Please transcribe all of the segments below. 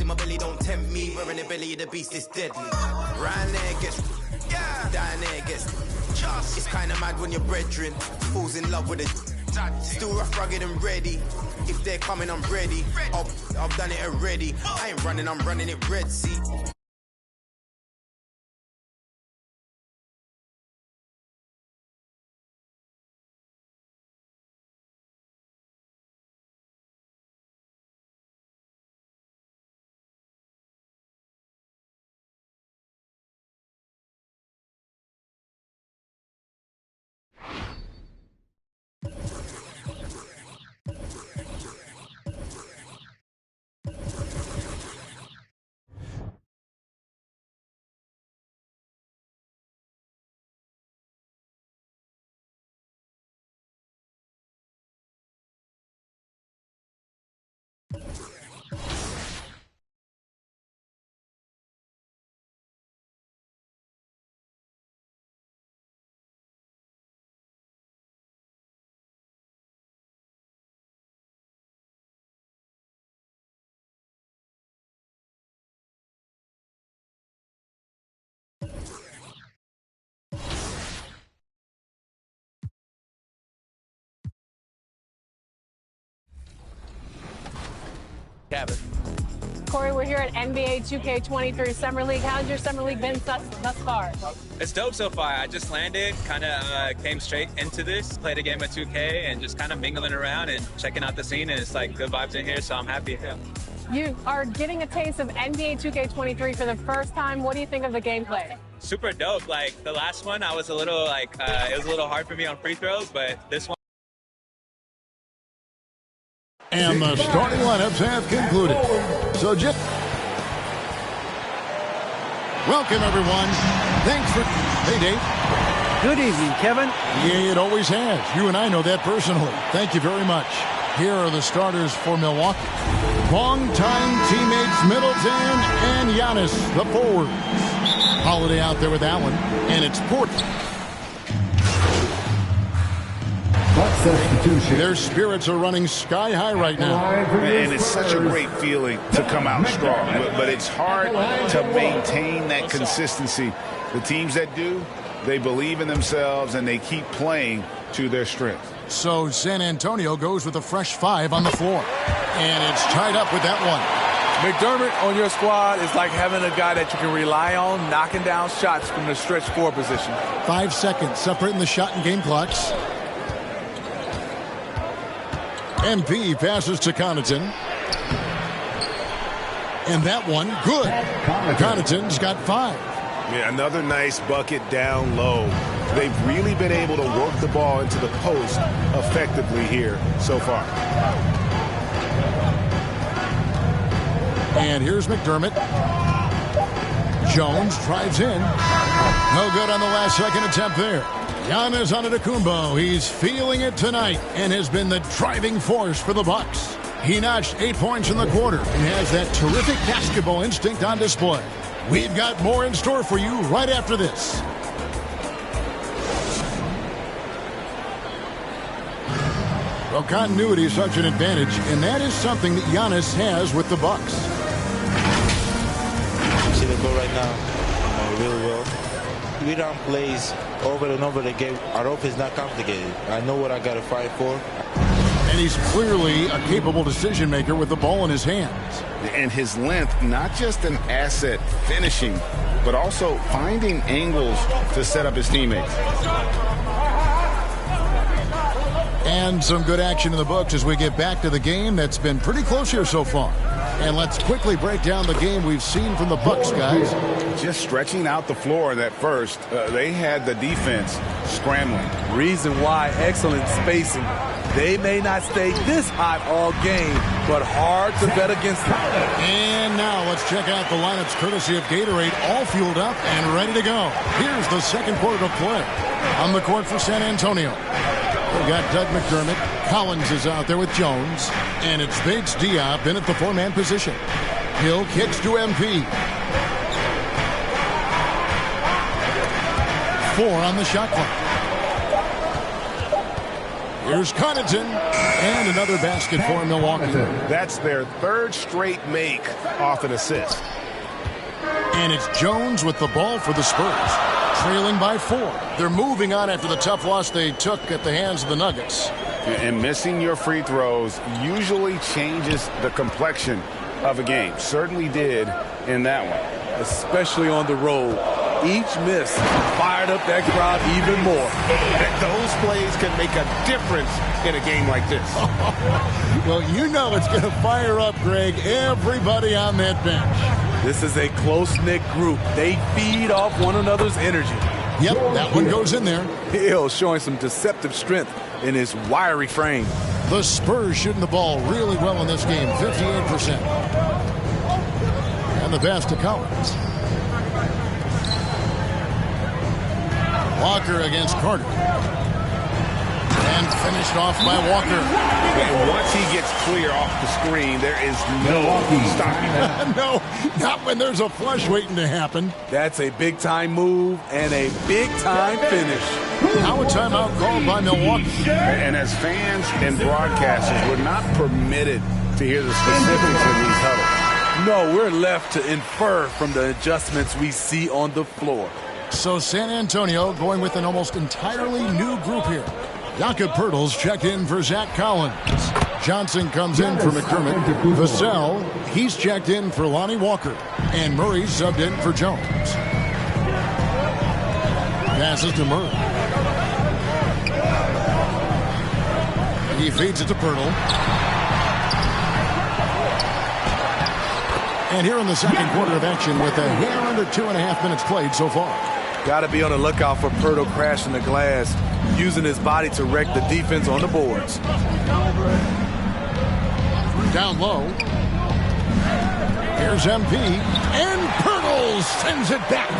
in my belly, don't tempt me. Wearing the belly of the beast is deadly. Round there gets, down there gets. It's kinda mad when your brethren falls in love with it. Still rough, rugged and ready. If they're coming, I'm ready. I've done it already. I ain't running, I'm running it Red Sea. Kevin. Corey, we're here at NBA 2K23 Summer League. How's your Summer League been thus far? It's dope so far. I just landed, kind of came straight into this, played a game of 2K, and just kind of mingling around and checking out the scene. And it's like good vibes in here, so I'm happy. Yeah. You are getting a taste of NBA 2K23 for the first time. What do you think of the gameplay? Super dope. Like the last one, I was a little like it was a little hard for me on free throws, but this one. And the starting lineups have concluded. So just welcome, everyone. Thanks for... Hey, Dave. Good evening, Kevin. Yeah, it always has. You and I know that personally. Thank you very much. Here are the starters for Milwaukee. Longtime teammates Middleton and Giannis, the forward. Holiday out there with Allen, and it's Portland. Their spirits are running sky high right now. And it's such a great feeling to come out strong, but it's hard to maintain that consistency. The teams that do, they believe in themselves and they keep playing to their strength. So San Antonio goes with a fresh 5 on the floor. And it's tied up with that one. McDermott on your squad is like having a guy that you can rely on knocking down shots from the stretch 4 position. 5 seconds separating the shot and game clocks. MP passes to Connaughton. And that one, good. Connaughton's got 5. Yeah, another nice bucket down low. They've really been able to work the ball into the post effectively here so far. And here's McDermott. Jones drives in. No good on the last second attempt there. Giannis Antetokounmpo. He's feeling it tonight and has been the driving force for the Bucks. He notched 8 points in the quarter and has that terrific basketball instinct on display. We've got more in store for you right after this. Well, continuity is such an advantage, and that is something that Giannis has with the Bucks. See the goal right now, really well. We run plays over and over again. Our offense is not complicated. I know what I got to fight for. And he's clearly a capable decision maker with the ball in his hands. And his length, not just an asset finishing, but also finding angles to set up his teammates. And some good action in the books as we get back to the game that's been pretty close here so far. And let's quickly break down the game we've seen from the Bucks, guys. Just stretching out the floor in that first, they had the defense scrambling. Reason why, excellent spacing. They may not stay this hot all game, but hard to bet against them. And now let's check out the lineups courtesy of Gatorade, all fueled up and ready to go. Here's the second quarter of play. On the court for San Antonio, we got Doug McDermott. Collins is out there with Jones. And it's Bates Diop in at the 4-man position. Hill kicks to MP. 4 on the shot clock. Here's Connaughton, and another basket for Milwaukee. That's their third straight make off an assist. And it's Jones with the ball for the Spurs, trailing by 4. They're moving on after the tough loss they took at the hands of the Nuggets. And missing your free throws usually changes the complexion of a game. Certainly did in that one. Especially on the road. Each miss fired up that crowd even more. Those plays can make a difference in a game like this. Well, you know it's going to fire up, Greg, everybody on that bench. This is a close-knit group. They feed off one another's energy. Yep, that one goes in there. Hill showing some deceptive strength in his wiry frame. The Spurs shooting the ball really well in this game, 58%. And the pass to Collins. Walker against Carter. And finished off by Walker. And once he gets clear off the screen, there is no stopping that. No, not when there's a flush waiting to happen. That's a big-time move and a big-time finish. Now a timeout called by Milwaukee. And as fans and broadcasters, we're not permitted to hear the specifics in these huddles. No, we're left to infer from the adjustments we see on the floor. So San Antonio going with an almost entirely new group here. Jakob Poeltl's checked in for Zach Collins. Johnson comes in for McDermott. Vassell, he's checked in for Lonnie Walker. And Murray subbed in for Jones. Passes to Murray. He feeds it to Poeltl. And here in the second quarter of action with a hair under 2.5 minutes played so far. Got to be on the lookout for Poeltl crashing the glass, using his body to wreck the defense on the boards. Down low. Here's MP. And Poeltl sends it back.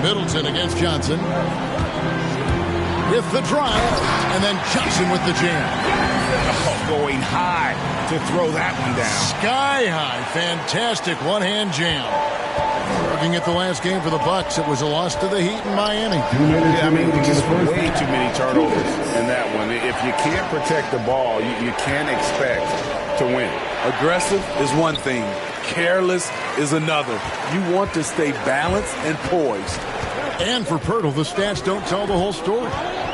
Middleton against Johnson. With the drive. And then Johnson with the jam. Going high to throw that one down. Sky high. Fantastic one-hand jam. Looking at the last game for the Bucks, it was a loss to the Heat in Miami. Yeah, I mean, just way too many turnovers in that one. If you can't protect the ball, you can't expect to win. Aggressive is one thing. Careless is another. You want to stay balanced and poised. And for Poeltl, the stats don't tell the whole story.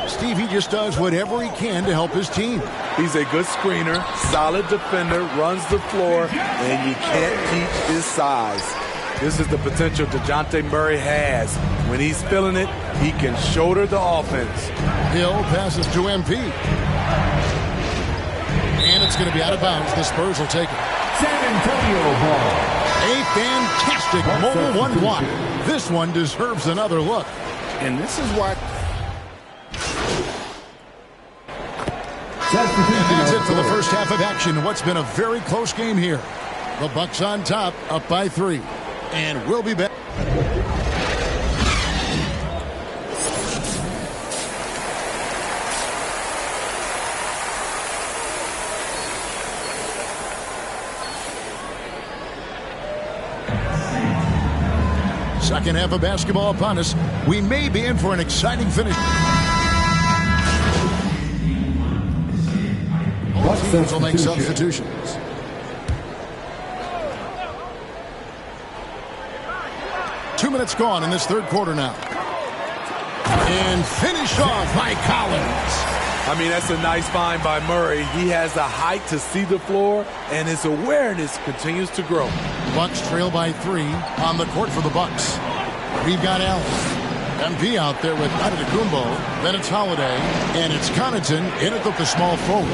Steve, he just does whatever he can to help his team. He's a good screener, solid defender, runs the floor, and you can't teach his size. This is the potential DeJounte Murray has. When he's feeling it, he can shoulder the offense. Hill passes to MP. And it's going to be out of bounds. The Spurs will take it. San Antonio ball. A fantastic mobile one block. This one deserves another look. And this is why... And that's it for the first half of action. What's been a very close game here. The Bucks on top, up by 3. And we'll be back. Second half of basketball upon us. We may be in for an exciting finish. Teams will make substitutions. Two minutes gone in this third quarter now. And finished off by Collins. I mean, that's a nice find by Murray. He has the height to see the floor, and his awareness continues to grow. Bucks trail by 3 on the court for the Bucks. We've got Allen. MP out there with Antetokounmpo. Then it's Holiday. And it's Connaughton in at the small forward.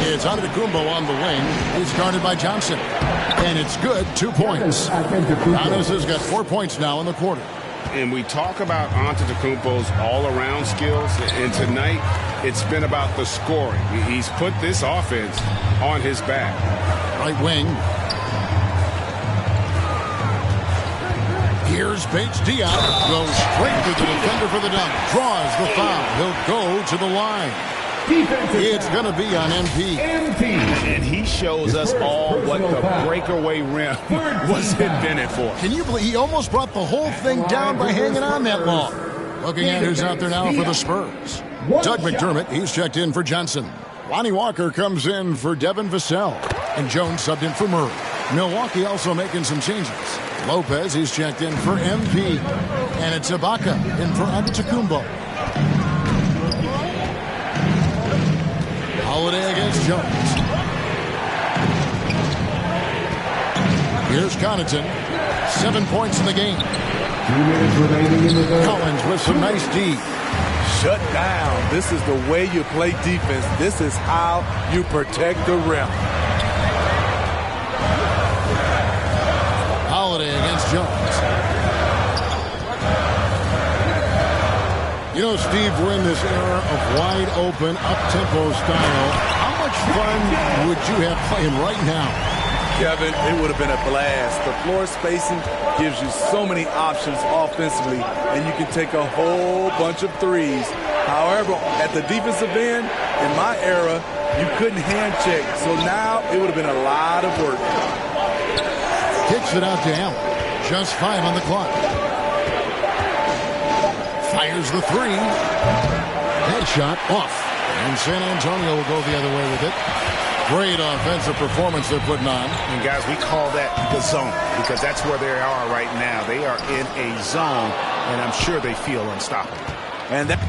It's Antetokounmpo on the wing. He's guarded by Johnson. And it's good. 2 points. Giannis has got 4 points now in the quarter. And we talk about Antetokounmpo's all-around skills. And tonight, it's been about the scoring. He's put this offense on his back. Right wing. Here's Bates Diop. Goes straight to the defender for the dunk. Draws the foul. He'll go to the line. It's going to be on MP. And he shows us all what the breakaway rim was invented for. Can you believe he almost brought the whole thing down by hanging on that long? Looking at who's out there now for the Spurs. Doug McDermott, he's checked in for Johnson. Lonnie Walker comes in for Devin Vassell. And Jones subbed in for Murray. Milwaukee also making some changes. Lopez, he's checked in for MP. And it's Ibaka in for Antetokounmpo. Holiday against Jones. Here's Connaughton. 7 points in the game. 2 minutes remaining in the third. Collins with some nice D. Shut down. This is the way you play defense. This is how you protect the rim. Holiday against Jones. You know, Steve, we're in this era of wide open, up-tempo style. How much fun would you have playing right now? Kevin, it would have been a blast. The floor spacing gives you so many options offensively, and you can take a whole bunch of threes. However, at the defensive end, in my era, you couldn't hand check. So now it would have been a lot of work. Kicks it out to Allen. Just 5 on the clock. Fires the three. Headshot off. And San Antonio will go the other way with it. Great offensive performance they're putting on. And guys, we call that the zone because that's where they are right now. They are in a zone, and I'm sure they feel unstoppable. And that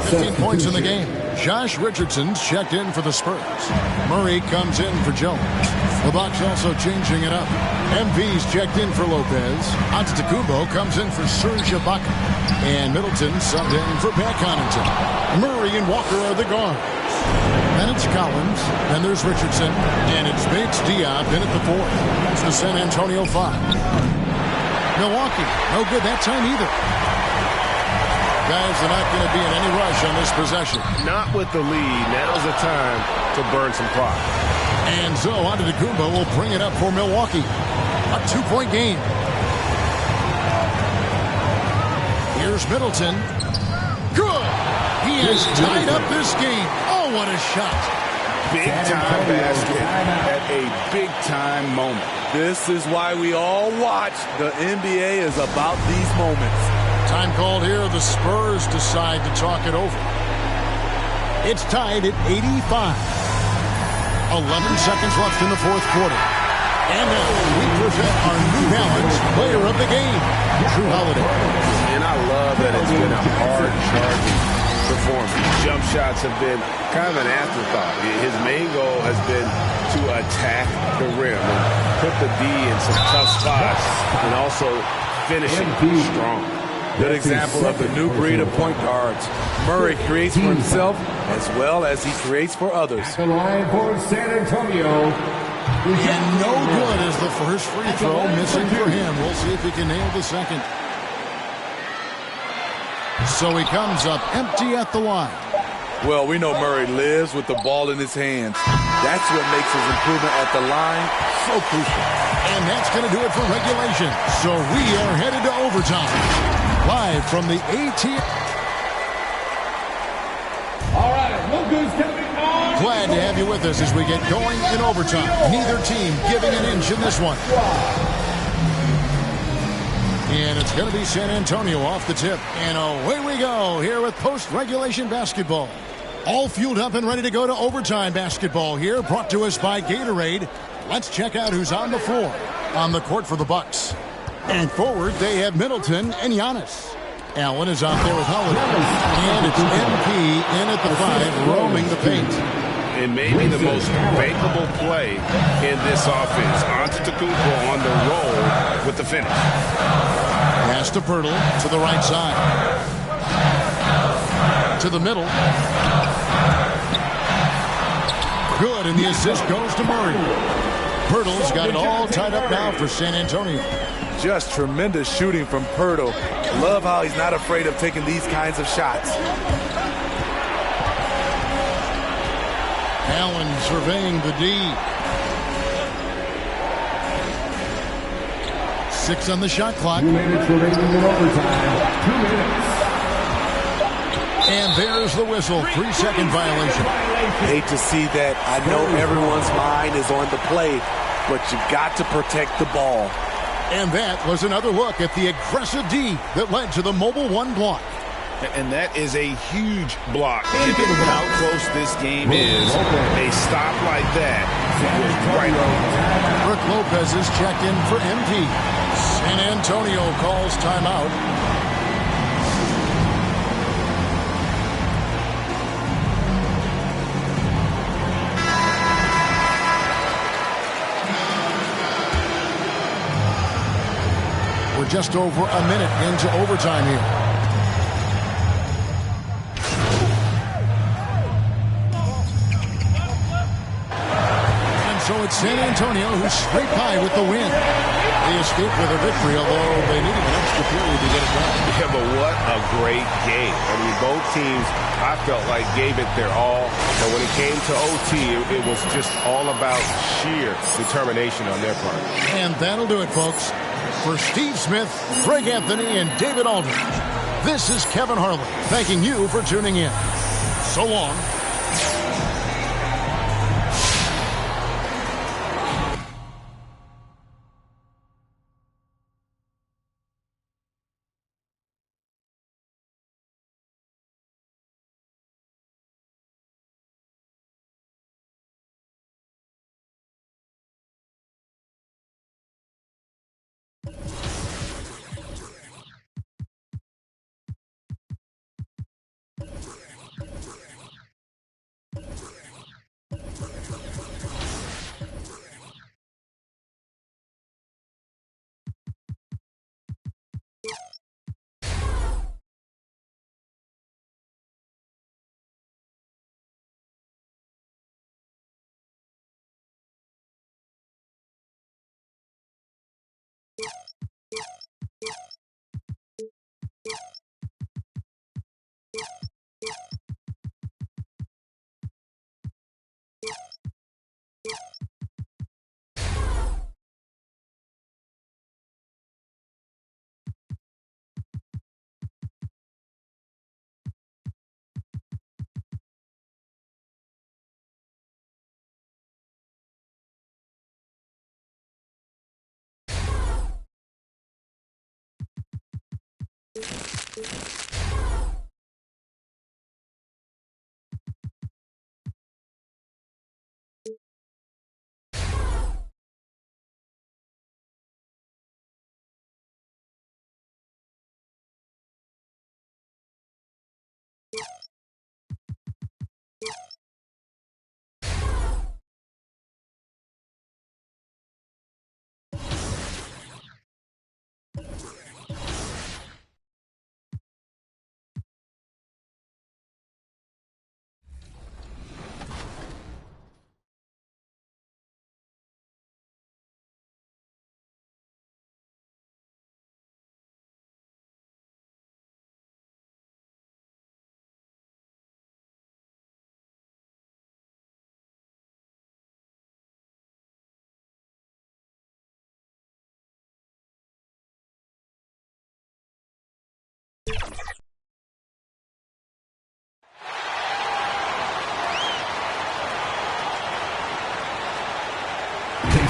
15 points in the game. Josh Richardson's checked in for the Spurs. Murray comes in for Jones. The Bucks also changing it up. MV's checked in for Lopez. Antetokounmpo comes in for Serge Ibaka. And Middleton subbed in for Pat Connaughton. Murray and Walker are the guards. Then it's Collins. Then there's Richardson. And it's Bates Diop in at the 4th. It's the San Antonio 5. Milwaukee, no good that time either. Guys are not going to be in any rush on this possession. Not with the lead. Now's the time to burn some clock. And so Antetokounmpo will bring it up for Milwaukee. A 2-point game. Here's Middleton. Good. He has tied up this game. Oh, what a shot. Big time basket at a big time moment. this is why we all watch. The NBA is about these moments. Time called here. The Spurs decide to talk it over. It's tied at 85. 11 seconds left in the fourth quarter. And now we present our New Balance player of the game, Jrue Holiday. And I love that it's been a hard-charging performance. Jump shots have been kind of an afterthought. His main goal has been to attack the rim and put the D in some tough spots and also finishing strong. Good example of the new breed of point guards. Murray creates for himself as well as he creates for others. The line for San Antonio. And no good as the first free throw missing for him. We'll see if he can nail the second. So he comes up empty at the line. Well, we know Murray lives with the ball in his hands. That's what makes his improvement at the line so crucial. And that's going to do it for regulation. So we are headed to overtime. Live from the AT&T. All right, look who's coming on. Glad to have you with us as we get going in overtime. Neither team giving an inch in this one. And it's going to be San Antonio off the tip. And away we go here with post-regulation basketball. All fueled up and ready to go to overtime basketball here, brought to us by Gatorade. Let's check out who's on the floor. On the court for the Bucks. And forward, they have Middleton and Giannis. Allen is out there with Holiday. And it's MP in at the 5, roaming the paint. And maybe the most fakeable play in this offense. Antetokounmpo on the roll with the finish. Pass to Pirtle to the right side. To the middle. Good, and the assist goes to Murray. Pirtle's got it all tied up now for San Antonio. Just tremendous shooting from Pirtle. Love how he's not afraid of taking these kinds of shots. Allen surveying the D. 6 on the shot clock. 2 minutes remaining in overtime. 2 minutes. And there's the whistle. 3-second violation. Hate to see that. I know everyone's mind is on the play, but you've got to protect the ball. And that was another look at the aggressive D that led to the Mobile One block. And that is a huge block. Given how close this game is, a stop like that was right on. Rick Lopez is checked in for MP. San Antonio calls timeout. We're just over a minute into overtime here. And so it's San Antonio who scrape by with the win. They escape with a victory, although they needed an extra period to get it done. Yeah, but what a great game. I mean, both teams, I felt like, gave it their all. And when it came to OT, it was just all about sheer determination on their part. And that'll do it, folks. For Steve Smith, Greg Anthony, and David Aldridge, this is Kevin Harlan thanking you for tuning in. So long.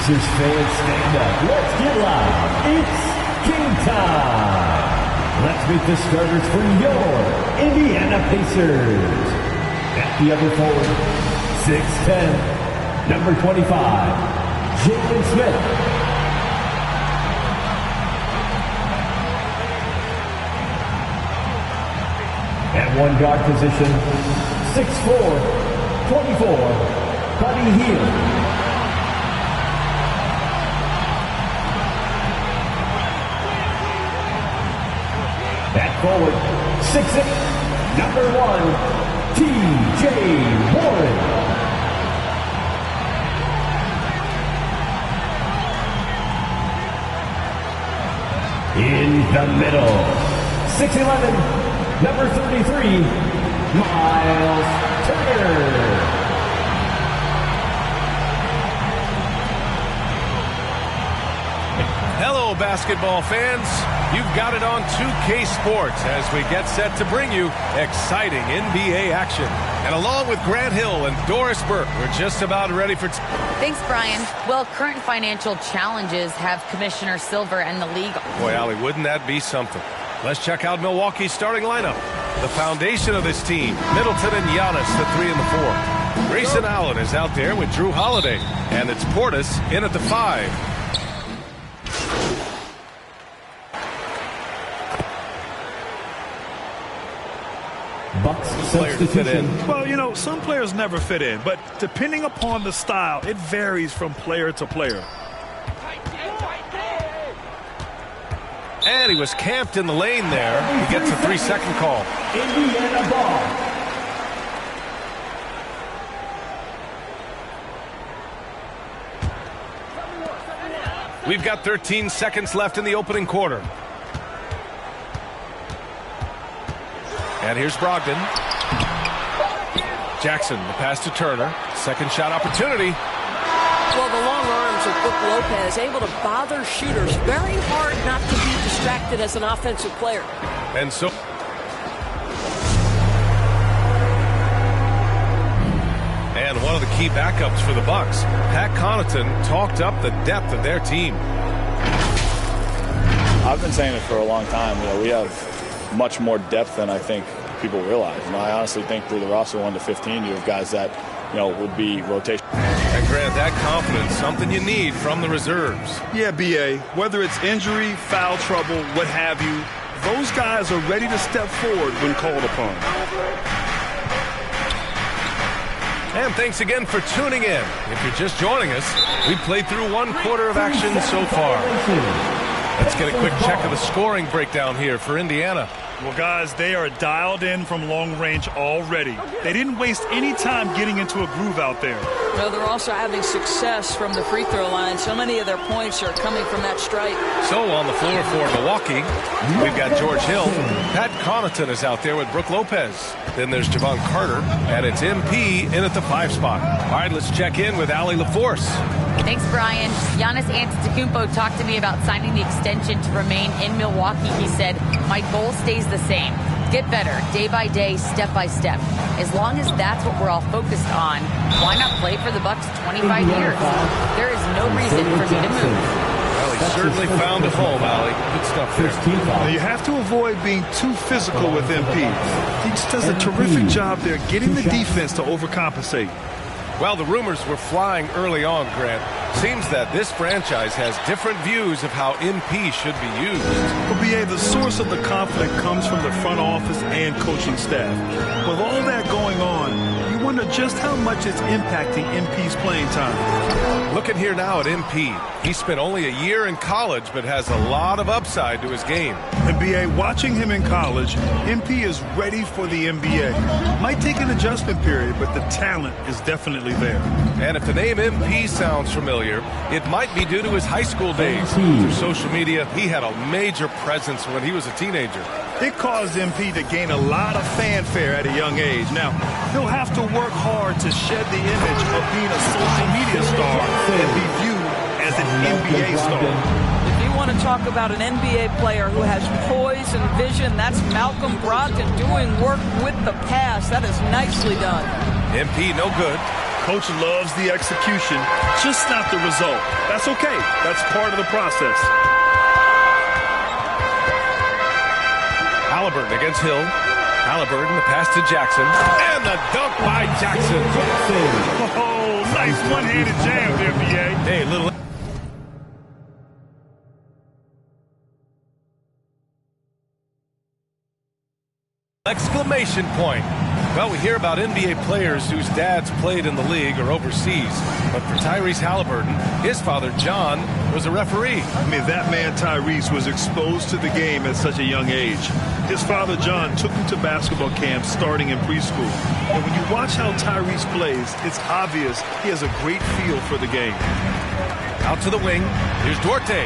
Pacers fans, stand up. Let's get loud. It's game time. Let's meet the starters for your Indiana Pacers. At the other forward, 6'10", number 25, Jalen Smith. At one guard position, 6'4", 24, Buddy Hield. At forward, 6'8", number 1, T.J. Warren. In the middle, 6'11", number 33, Miles Turner. Hello, Hello, basketball fans. You've got it on 2K Sports as we get set to bring you exciting NBA action. And along with Grant Hill and Doris Burke, we're just about ready for... Thanks, Brian. Well, current financial challenges have Commissioner Silver and the league... Boy, Allie, wouldn't that be something? Let's check out Milwaukee's starting lineup. The foundation of this team, Middleton and Giannis, the 3 and the 4. Grayson Allen is out there with Drew Holiday. And it's Portis in at the 5. Bucks substitution. Well, you know, some players never fit in, but depending upon the style, it varies from player to player. And he was camped in the lane there. He gets a 3-second call. Indiana ball. We've got 13 seconds left in the opening quarter. And here's Brogdon. Jackson, the pass to Turner. Second shot opportunity. Well, the long arms of Brook Lopez able to bother shooters. Very hard not to be distracted as an offensive player. And so... And one of the key backups for the Bucks, Pat Connaughton, talked up the depth of their team. I've been saying it for a long time. You know, we have much more depth than I think people realize. You know, I honestly think through the roster 1 to 15, you have guys that, you know, would be rotation. And Grant, that confidence, something you need from the reserves. Yeah, B.A., whether it's injury, foul trouble, what have you, those guys are ready to step forward when called upon. And thanks again for tuning in. If you're just joining us, we played through 1 quarter of action so far. Let's get a quick check of the scoring breakdown here for Indiana. Well, guys, they are dialed in from long range already. They didn't waste any time getting into a groove out there. No, they're also having success from the free throw line. So many of their points are coming from that strike. So on the floor for Milwaukee, we've got George Hill. Pat Connaughton is out there with Brook Lopez. Then there's Javon Carter, and it's MP in at the 5 spot. All right, let's check in with Allie LaForce. Thanks, Brian. Giannis Antetokounmpo talked to me about signing the extension to remain in Milwaukee. He said, my goal stays the same. Get better, day by day, step by step. As long as that's what we're all focused on, why not play for the Bucks 25 years? There is no reason for me to move. Well, he certainly found a home, Allie. Good stuff there. Now, you have to avoid being too physical with MP. He just does a terrific job there getting the defense to overcompensate. Well, the rumors were flying early on, Grant. Seems that this franchise has different views of how MP should be used. Well, B.A., the source of the conflict comes from the front office and coaching staff. With all that going on, you wonder just how much it's impacting MP's playing time. Looking here now at MP, he spent only a year in college, but has a lot of upside to his game. And B.A., watching him in college, MP is ready for the NBA. Might take an adjustment period, but the talent is definitely there. And if the name MP sounds familiar, it might be due to his high school days. Through social media, he had a major presence when he was a teenager. It caused MP to gain a lot of fanfare at a young age. Now, he'll have to work hard to shed the image of being a social media star and be viewed as an NBA star. If you want to talk about an NBA player who has poise and vision, that's Malcolm Brogdon doing work with the pass. That is nicely done. MP no good. Coach loves the execution, just not the result. That's okay. That's part of the process. Halliburton against Hill. Halliburton, the pass to Jackson. And the dunk by Jackson. Oh, nice one-handed jam there, B.A. Hey, little... exclamation point. Well, we hear about NBA players whose dads played in the league or overseas. But for Tyrese Halliburton, his father, John, was a referee. I mean, that man, Tyrese, was exposed to the game at such a young age. His father, John, took him to basketball camps starting in preschool. And when you watch how Tyrese plays, it's obvious he has a great feel for the game. Out to the wing. Here's Duarte.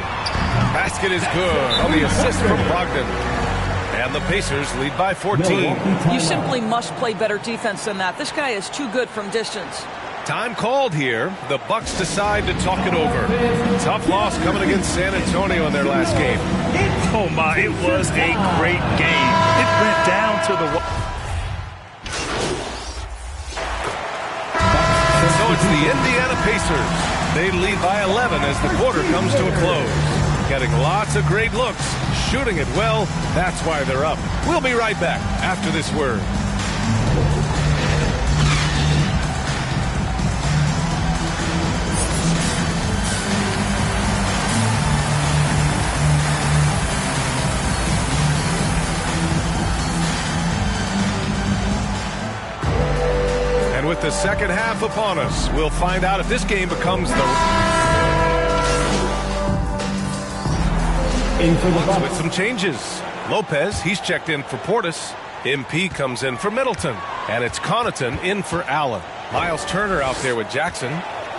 Basket is good on the assist from Brogdon. And the Pacers lead by 14. You simply must play better defense than that. This guy is too good from distance. Time called here. The Bucks decide to talk it over. Tough loss coming against San Antonio in their last game. Oh, my, it was a great game. It went down to the... So it's the Indiana Pacers. They lead by 11 as the quarter comes to a close. Getting lots of great looks, shooting it well. That's why they're up. We'll be right back after this word. With the second half upon us, we'll find out if this game becomes the... With some changes. Lopez, he's checked in for Portis. MP comes in for Middleton. And it's Connaughton in for Allen. Miles Turner out there with Jackson.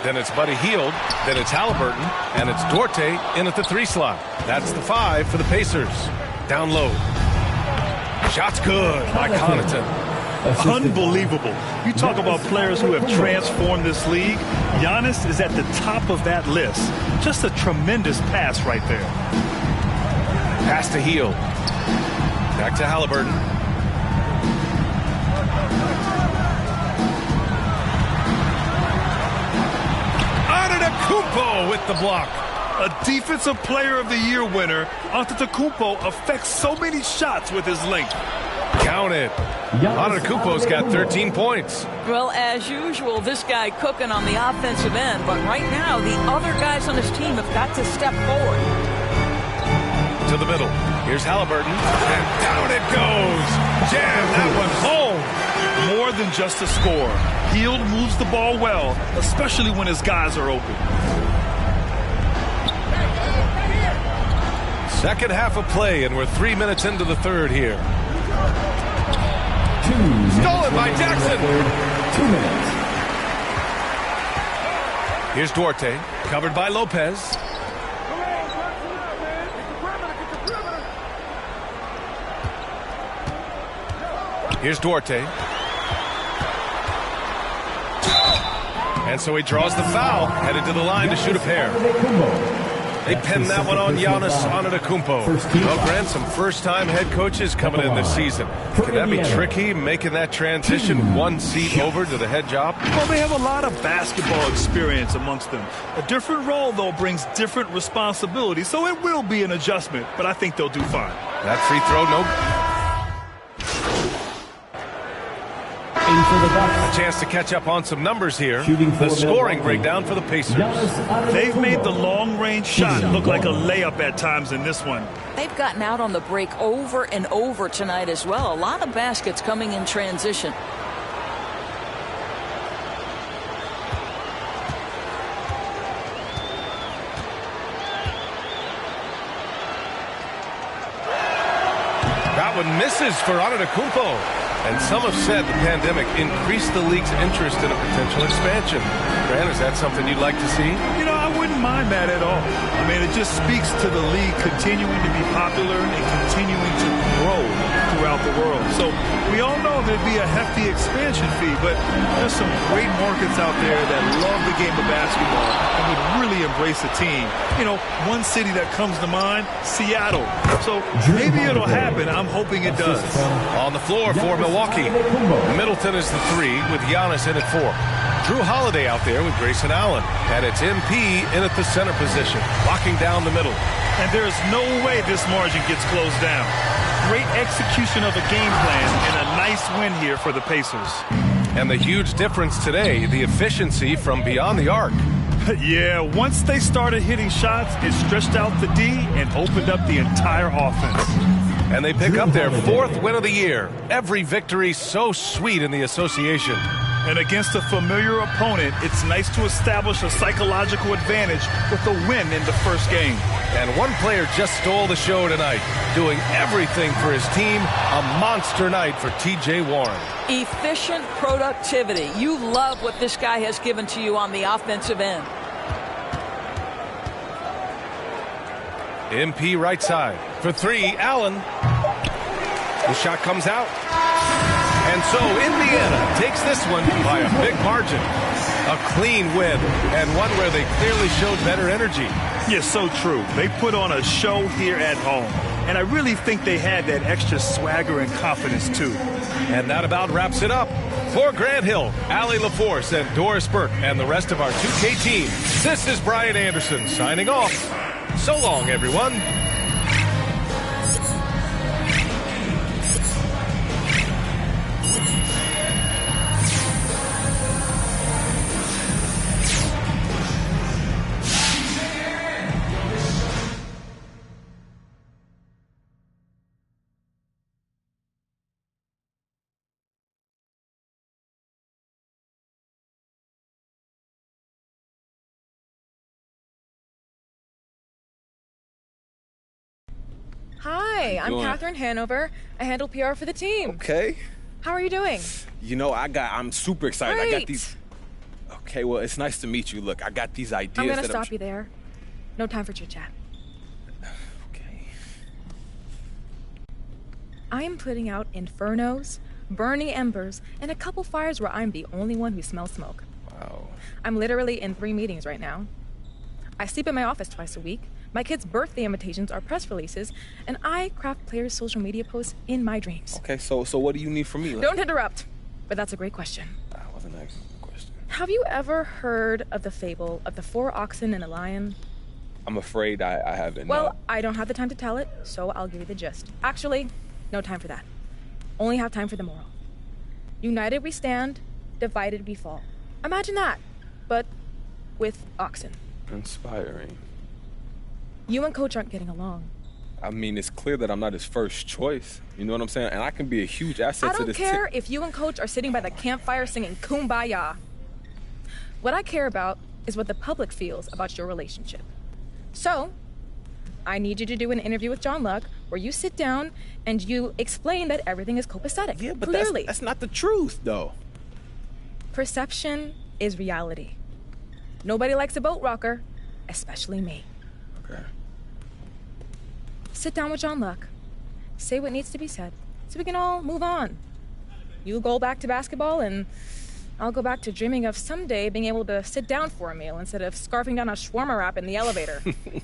Then it's Buddy Hield. Then it's Halliburton. And it's Duarte in at the 3 slot. That's the 5 for the Pacers. Down low. Shot's good by Connaughton. Unbelievable. You talk about players who have transformed this league. Giannis is at the top of that list. Just a tremendous pass right there. Pass to Hield. Back to Halliburton. Antetokounmpo with the block. A Defensive Player of the Year winner, Antetokounmpo affects so many shots with his length. Count it. Antetokounmpo's got 13 points. Well, as usual, this guy cooking on the offensive end. But right now, the other guys on his team have got to step forward. To the middle. Here's Halliburton. And down it goes. Jam that one home. More than just a score. Hield moves the ball well, especially when his guys are open. Second half of play, and we're 3 minutes into the third here. Stolen by Jackson. 2 minutes. Here's Duarte, covered by Lopez. Here's Duarte. And so he draws the foul, headed to the line to shoot a pair. They pinned that one on Giannis Antetokounmpo. Well, Grant, some first-time head coaches coming in this season. Can that be tricky, making that transition one seat over to the head job? Well, they have a lot of basketball experience amongst them. A different role, though, brings different responsibilities, so it will be an adjustment, but I think they'll do fine. That free throw, no. A chance to catch up on some numbers here. The scoring breakdown for the Pacers. They've made the long-range shot look like a layup at times in this one. They've gotten out on the break over and over tonight as well. A lot of baskets coming in transition. That one misses for Antetokounmpo. And some have said the pandemic increased the league's interest in a potential expansion. Grant, is that something you'd like to see? You know, I wouldn't mind that at all. I mean, it just speaks to the league continuing to be popular and continuing to grow throughout the world. So we all know there'd be a hefty expansion fee, but there's some great markets out there that love the game of basketball and would really embrace the team. You know, one city that comes to mind, Seattle. So maybe it'll happen. I'm hoping it does. On the floor for Milwaukee. Middleton is the 3 with Giannis in at 4. Drew Holiday out there with Grayson Allen. And it's MP in at the center position, locking down the middle. And there's no way this margin gets closed down. Great execution of a game plan and a nice win here for the Pacers. And the huge difference today, the efficiency from beyond the arc. Yeah, once they started hitting shots, it stretched out the D and opened up the entire offense. And they pick up their 4th win of the year. Every victory so sweet in the association. And against a familiar opponent, it's nice to establish a psychological advantage with a win in the first game. And one player just stole the show tonight, doing everything for his team. A monster night for T.J. Warren. Efficient productivity. You love what this guy has given to you on the offensive end. MP right side. For 3, Allen. The shot comes out. And And so Indiana takes this one by a big margin. A clean win, and one where they clearly showed better energy. Yeah, so true. They put on a show here at home, and I really think they had that extra swagger and confidence, too. And that about wraps it up. For Grant Hill, Allie LaForce, and Doris Burke, and the rest of our 2K team, this is Brian Anderson signing off. So long, everyone. Hi, I'm Catherine Hanover. I handle PR for the team. Okay. How are you doing? You know, I'm super excited. Great. I got these. Okay, well, it's nice to meet you. Look, I got these ideas. I'm gonna stop you there. No time for chit chat. Okay. I am putting out infernos, burning embers, and a couple fires where I'm the only one who smells smoke. Wow. I'm literally in 3 meetings right now. I sleep in my office twice a week. My kids' birthday invitations are press releases, and I craft players' social media posts in my dreams. Okay, so what do you need from me? Don't interrupt, but that's a great question. I wasn't asking the question. Have you ever heard of the fable of the 4 oxen and a lion? I'm afraid I haven't. Well, I don't have the time to tell it, so I'll give you the gist. Actually, no time for that. Only have time for the moral. United we stand, divided we fall. Imagine that, but with oxen. Inspiring. You and Coach aren't getting along. I mean, it's clear that I'm not his first choice. You know what I'm saying? And I can be a huge asset to this team. I don't care if you and Coach are sitting by the campfire singing Kumbaya. What I care about is what the public feels about your relationship. So, I need you to do an interview with John Luck where you sit down and you explain that everything is copacetic. Yeah, but clearly. That's not the truth, though. Perception is reality. Nobody likes a boat rocker, especially me. Okay. Sit down with John Luck. Say what needs to be said so we can all move on. You go back to basketball and I'll go back to dreaming of someday being able to sit down for a meal instead of scarfing down a shawarma wrap in the elevator.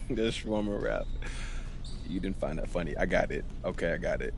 The shawarma wrap. You didn't find that funny. I got it. Okay, I got it.